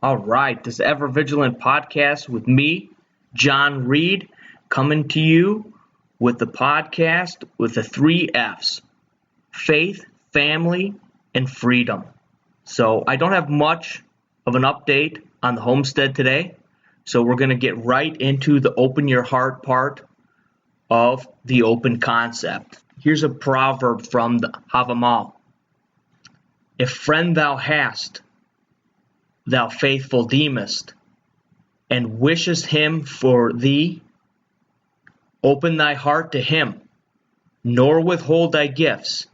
All right, this Ever Vigilant podcast with me, John Reed, coming to you with the podcast with the 3 F's: faith, family, and freedom. So I don't have much of an update on the Homestead today, so we're going to get right into the open your heart part of the open concept. Here's a proverb from the Havamal. If friend thou hast, thou faithful deemest, and wishest him for thee, open thy heart to him, nor withhold thy gifts,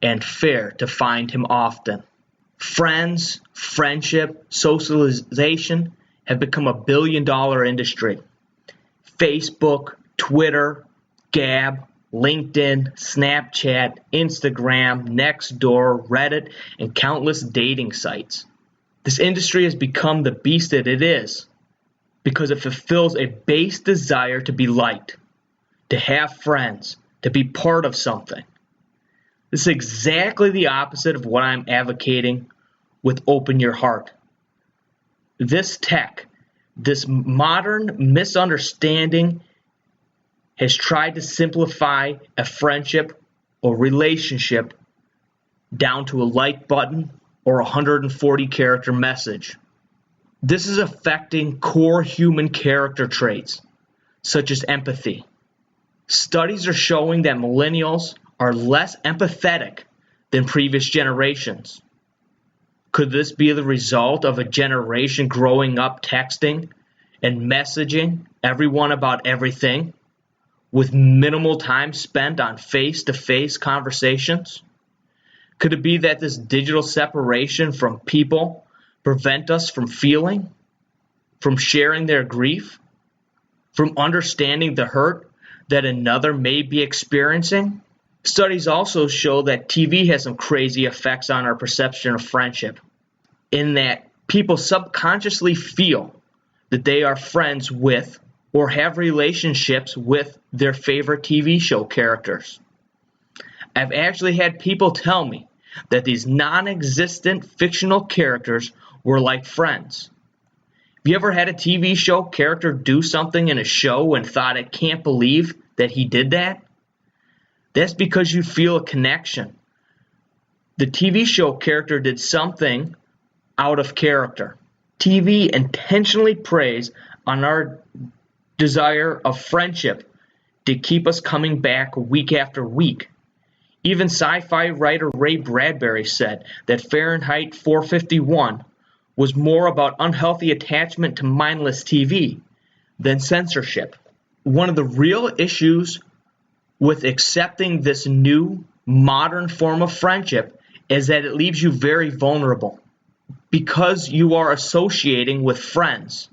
and fare to find him often. Friends, friendship, socialization have become a billion-dollar industry. Facebook, Twitter, Gab, LinkedIn, Snapchat, Instagram, Nextdoor, Reddit, and countless dating sites. This industry has become the beast that it is because it fulfills a base desire to be liked, to have friends, to be part of something. This is exactly the opposite of what I'm advocating with Open Your Heart. This tech, this modern misunderstanding has tried to simplify a friendship or relationship down to a like button or a 140-character message. This is affecting core human character traits, such as empathy. Studies are showing that millennials are less empathetic than previous generations. Could this be the result of a generation growing up texting and messaging everyone about everything, with minimal time spent on face-to-face conversations? Could it be that this digital separation from people prevent us from feeling, from sharing their grief, from understanding the hurt that another may be experiencing? Studies also show that TV has some crazy effects on our perception of friendship, in that people subconsciously feel that they are friends with or have relationships with their favorite TV show characters. I've actually had people tell me that these non-existent fictional characters were like friends. Have you ever had a TV show character do something in a show and thought, I can't believe that he did that? That's because you feel a connection. The TV show character did something out of character. TV intentionally preys on our desire of friendship to keep us coming back week after week. Even sci-fi writer Ray Bradbury said that Fahrenheit 451 was more about unhealthy attachment to mindless TV than censorship. One of the real issues with accepting this new modern form of friendship is that it leaves you very vulnerable. Because you are associating with friends,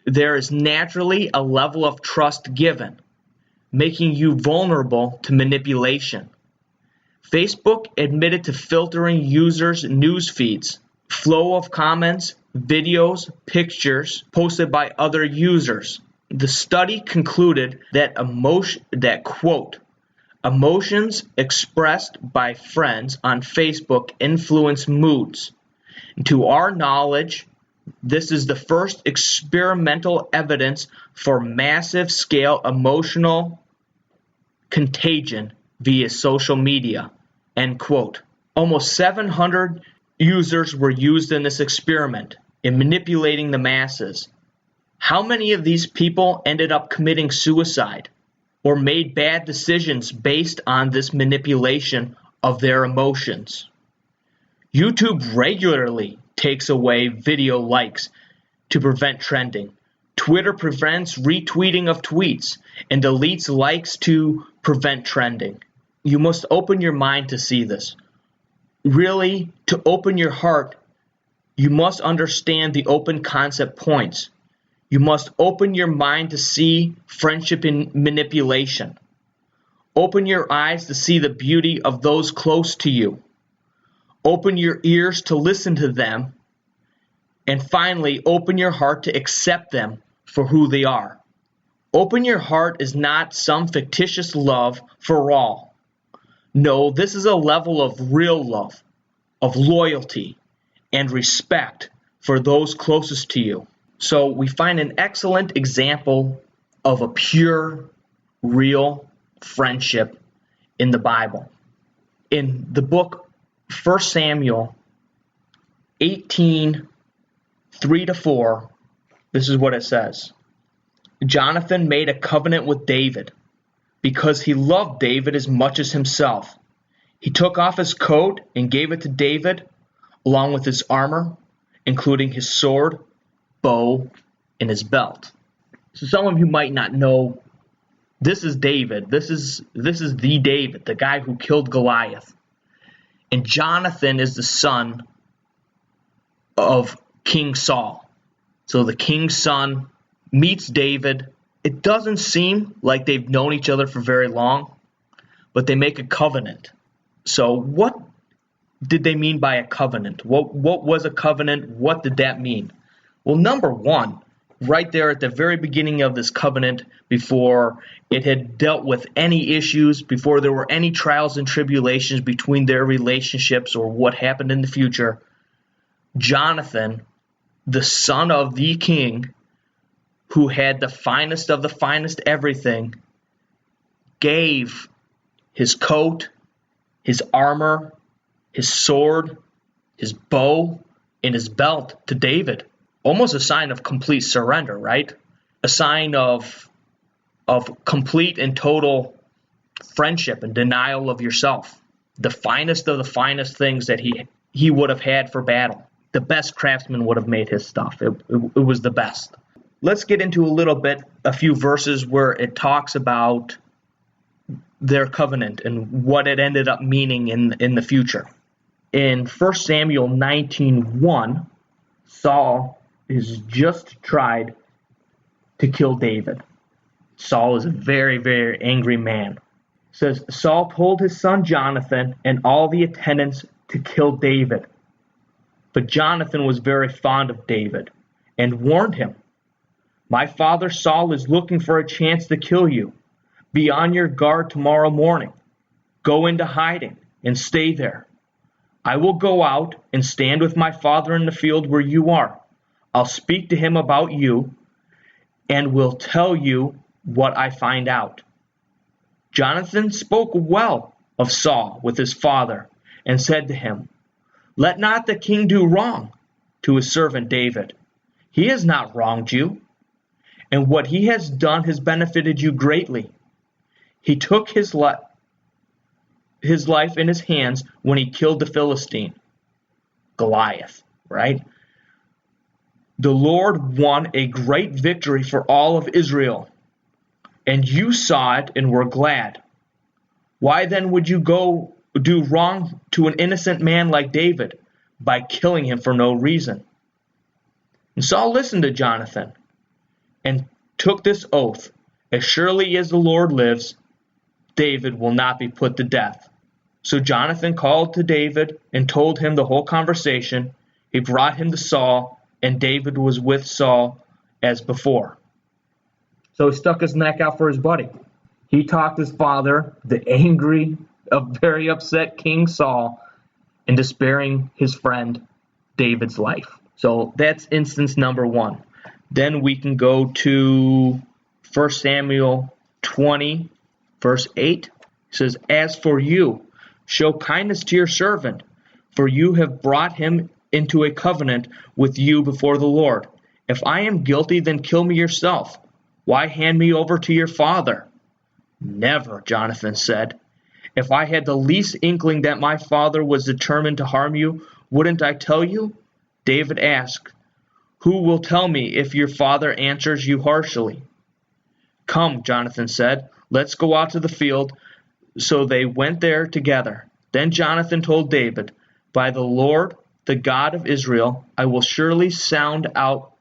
there is naturally a level of trust given, making you vulnerable to manipulation. Facebook admitted to filtering users' news feeds, flow of comments, videos, pictures posted by other users. The study concluded that quote, emotions expressed by friends on Facebook influence moods. To our knowledge, this is the first experimental evidence for massive scale emotional contagion via social media. End quote. Almost 700 users were used in this experiment in manipulating the masses. How many of these people ended up committing suicide or made bad decisions based on this manipulation of their emotions? YouTube regularly takes away video likes to prevent trending. Twitter prevents retweeting of tweets and deletes likes to prevent trending. You must open your mind to see this. Really, to open your heart, you must understand the open concept points. You must open your mind to see friendship and manipulation. Open your eyes to see the beauty of those close to you. Open your ears to listen to them. And finally, open your heart to accept them for who they are. Open your heart is not some fictitious love for all. No, this is a level of real love, of loyalty, and respect for those closest to you. So we find an excellent example of a pure, real friendship in the Bible. In the book 1 Samuel 18, 3-4, this is what it says. Jonathan made a covenant with David because he loved David as much as himself. He took off his coat and gave it to David along with his armor, including his sword, bow, and his belt. So some of you might not know, this is David. This is the David, the guy who killed Goliath. And Jonathan is the son of King Saul. So the king's son meets David. It doesn't seem like they've known each other for very long, but they make a covenant. So what did they mean by a covenant? What was a covenant? What did that mean? Well, number one, right there at the very beginning of this covenant, before it had dealt with any issues, before there were any trials and tribulations between their relationships or what happened in the future, Jonathan, the son of the king, who had the finest of the finest everything, gave his coat, his armor, his sword, his bow, and his belt to David. Almost a sign of complete surrender, right? A sign of complete and total friendship and denial of yourself. The finest of the finest things that he would have had for battle. The best craftsman would have made his stuff. It was the best. Let's get into a few verses where it talks about their covenant and what it ended up meaning in the future. In 1 Samuel 19:1, Saul is just tried to kill David. Saul is a very, very angry man. It says, Saul told his son Jonathan and all the attendants to kill David. But Jonathan was very fond of David and warned him, my father Saul is looking for a chance to kill you. Be on your guard tomorrow morning. Go into hiding and stay there. I will go out and stand with my father in the field where you are. I'll speak to him about you and will tell you what I find out. Jonathan spoke well of Saul with his father and said to him, let not the king do wrong to his servant David. He has not wronged you, and what he has done has benefited you greatly. He took his life in his hands when he killed the Philistine, Goliath, right? The Lord won a great victory for all of Israel, and you saw it and were glad. Why then would you go do wrong to an innocent man like David by killing him for no reason? And Saul listened to Jonathan and took this oath, as surely as the Lord lives, David will not be put to death. So Jonathan called to David and told him the whole conversation. He brought him to Saul, and David was with Saul as before. So he stuck his neck out for his buddy. He talked his father, the angry, very upset King Saul, into sparing his friend David's life. So that's instance number one. Then we can go to 1 Samuel 20, verse 8. It says, as for you, show kindness to your servant, for you have brought him into a covenant with you before the Lord. If I am guilty, then kill me yourself. Why hand me over to your father? Never, Jonathan said. If I had the least inkling that my father was determined to harm you, wouldn't I tell you? David asked, who will tell me if your father answers you harshly? Come, Jonathan said, let's go out to the field. So they went there together. Then Jonathan told David, by the Lord, the God of Israel, I will surely sound out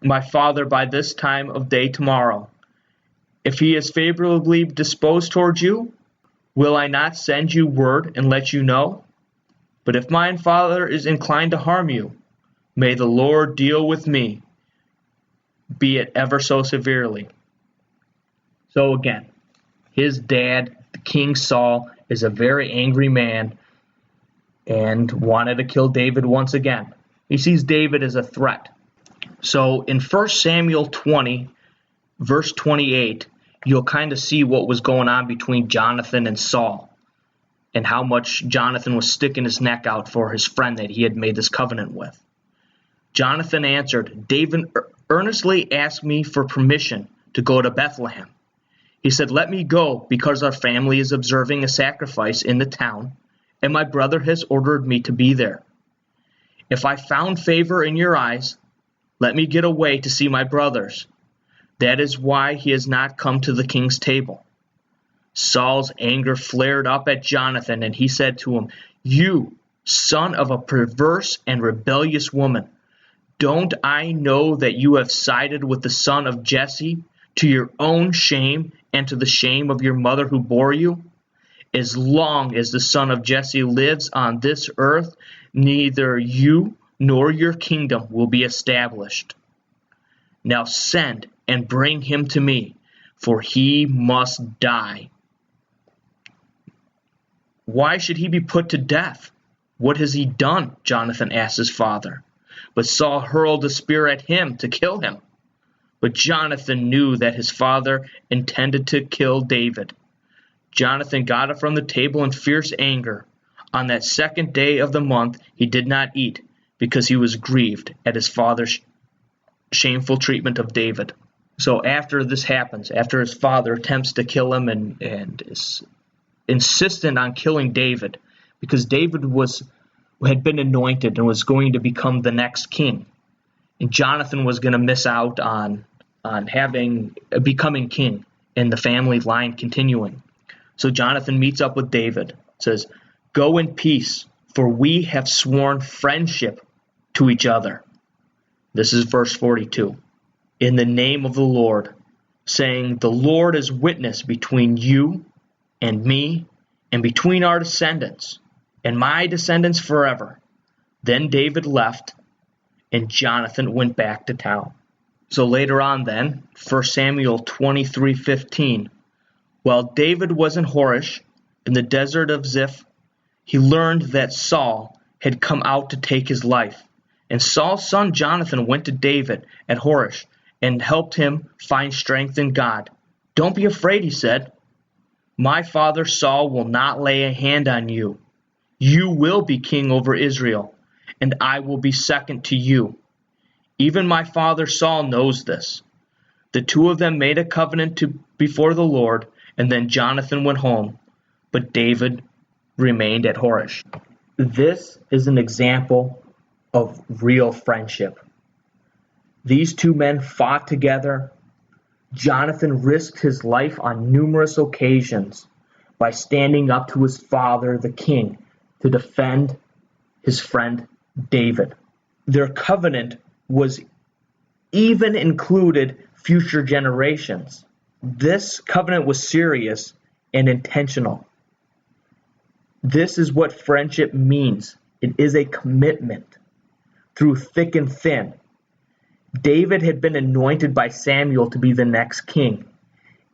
my father by this time of day tomorrow. If he is favorably disposed toward you, will I not send you word and let you know? But if my father is inclined to harm you, may the Lord deal with me, be it ever so severely. So again, his dad, King Saul, is a very angry man and wanted to kill David once again. He sees David as a threat. So in 1 Samuel 20, verse 28, you'll kind of see what was going on between Jonathan and Saul, and how much Jonathan was sticking his neck out for his friend that he had made this covenant with. Jonathan answered, David earnestly asked me for permission to go to Bethlehem. He said, let me go because our family is observing a sacrifice in the town, and my brother has ordered me to be there. If I found favor in your eyes, let me get away to see my brothers. That is why he has not come to the king's table. Saul's anger flared up at Jonathan, and he said to him, you, son of a perverse and rebellious woman, don't I know that you have sided with the son of Jesse to your own shame and to the shame of your mother who bore you? As long as the son of Jesse lives on this earth, neither you nor your kingdom will be established. Now send and bring him to me, for he must die. Why should he be put to death? What has he done? Jonathan asked his father. But Saul hurled a spear at him to kill him. But Jonathan knew that his father intended to kill David. Jonathan got up from the table in fierce anger. On that second day of the month he did not eat, because he was grieved at his father's shameful treatment of David. So after this happens, after his father attempts to kill him and is insistent on killing David, because David had been anointed and was going to become the next king, and Jonathan was going to miss out on becoming king and the family line continuing. So Jonathan meets up with David, says, go in peace, for we have sworn friendship to each other. This is verse 42. In the name of the Lord, saying, the Lord is witness between you and me, and between our descendants, and my descendants forever. Then David left, and Jonathan went back to town. So later on then, 1 Samuel 23:15, while David was in Horish, in the desert of Ziph, he learned that Saul had come out to take his life. And Saul's son Jonathan went to David at Horish and helped him find strength in God. Don't be afraid, he said. My father Saul will not lay a hand on you. You will be king over Israel, and I will be second to you. Even my father Saul knows this. The two of them made a covenant before the Lord, and then Jonathan went home, but David remained at Horish. This is an example of real friendship. These two men fought together. Jonathan risked his life on numerous occasions by standing up to his father, the king, to defend his friend David. Their covenant was even included future generations. This covenant was serious and intentional. This is what friendship means. It is a commitment through thick and thin. David had been anointed by Samuel to be the next king,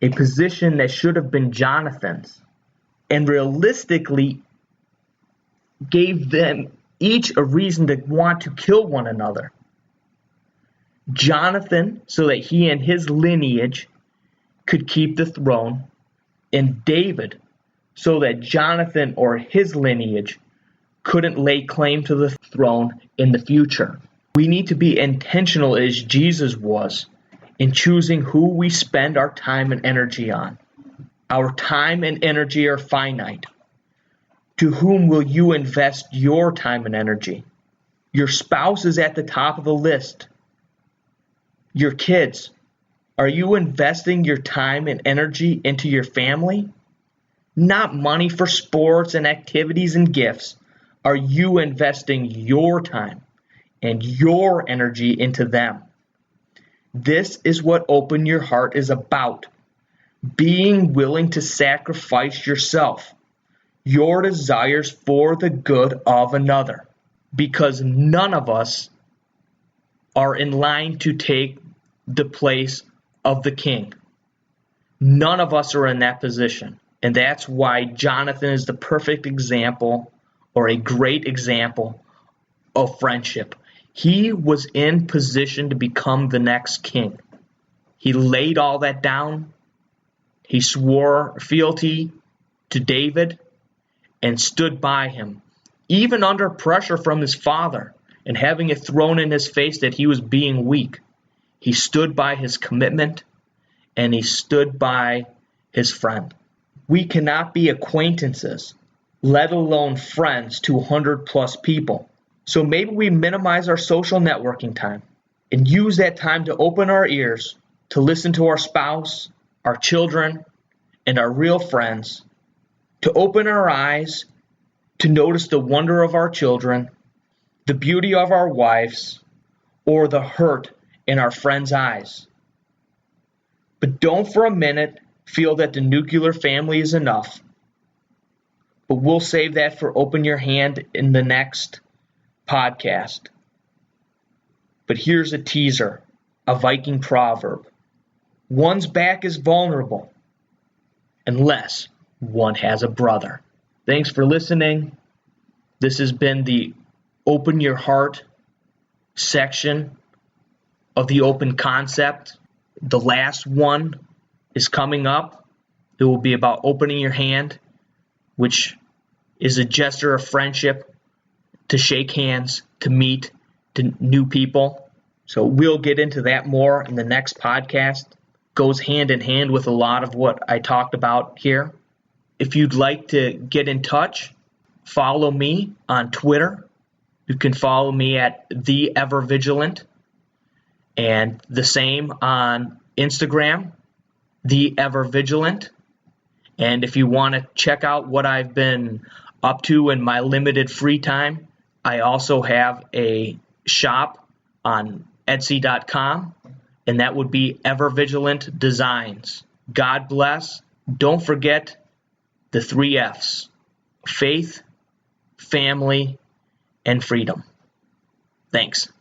a position that should have been Jonathan's, and realistically gave them each a reason to want to kill one another. Jonathan, so that he and his lineage could keep the throne, and David, so that Jonathan or his lineage couldn't lay claim to the throne in the future. We need to be intentional as Jesus was in choosing who we spend our time and energy on. Our time and energy are finite. To whom will you invest your time and energy? Your spouse is at the top of the list. Your kids. Are you investing your time and energy into your family? Not money for sports and activities and gifts. Are you investing your time and your energy into them? This is what Open Your Heart is about. Being willing to sacrifice yourself, your desires for the good of another, because none of us are in line to take the place of the king. None of us are in that position. And that's why Jonathan is the perfect example, or a great example, of friendship. He was in position to become the next king. He laid all that down. He swore fealty to David and stood by him, even under pressure from his father and having it thrown in his face that he was being weak. He stood by his commitment and he stood by his friend. We cannot be acquaintances, let alone friends to 100 plus people. So maybe we minimize our social networking time and use that time to open our ears, to listen to our spouse, our children, and our real friends, to open our eyes, to notice the wonder of our children, the beauty of our wives, or the hurt in our friends' eyes. But don't for a minute feel that the nuclear family is enough. But we'll save that for Open Your Hand in the next podcast. But here's a teaser, a Viking proverb. One's back is vulnerable unless one has a brother. Thanks for listening. This has been the Open Your Heart section of the Open Concept. The last one is coming up. It will be about opening your hand, which is a gesture of friendship, to shake hands, to meet to new people. So we'll get into that more in the next podcast. Goes hand in hand with a lot of what I talked about here. If you'd like to get in touch, follow me on Twitter. You can follow me at @TheEverVigilant, and the same on Instagram, @TheEverVigilant. And if you want to check out what I've been up to in my limited free time, I also have a shop on Etsy.com, and that would be EverVigilant Designs. God bless. Don't forget the 3 F's: faith, family, and freedom. Thanks.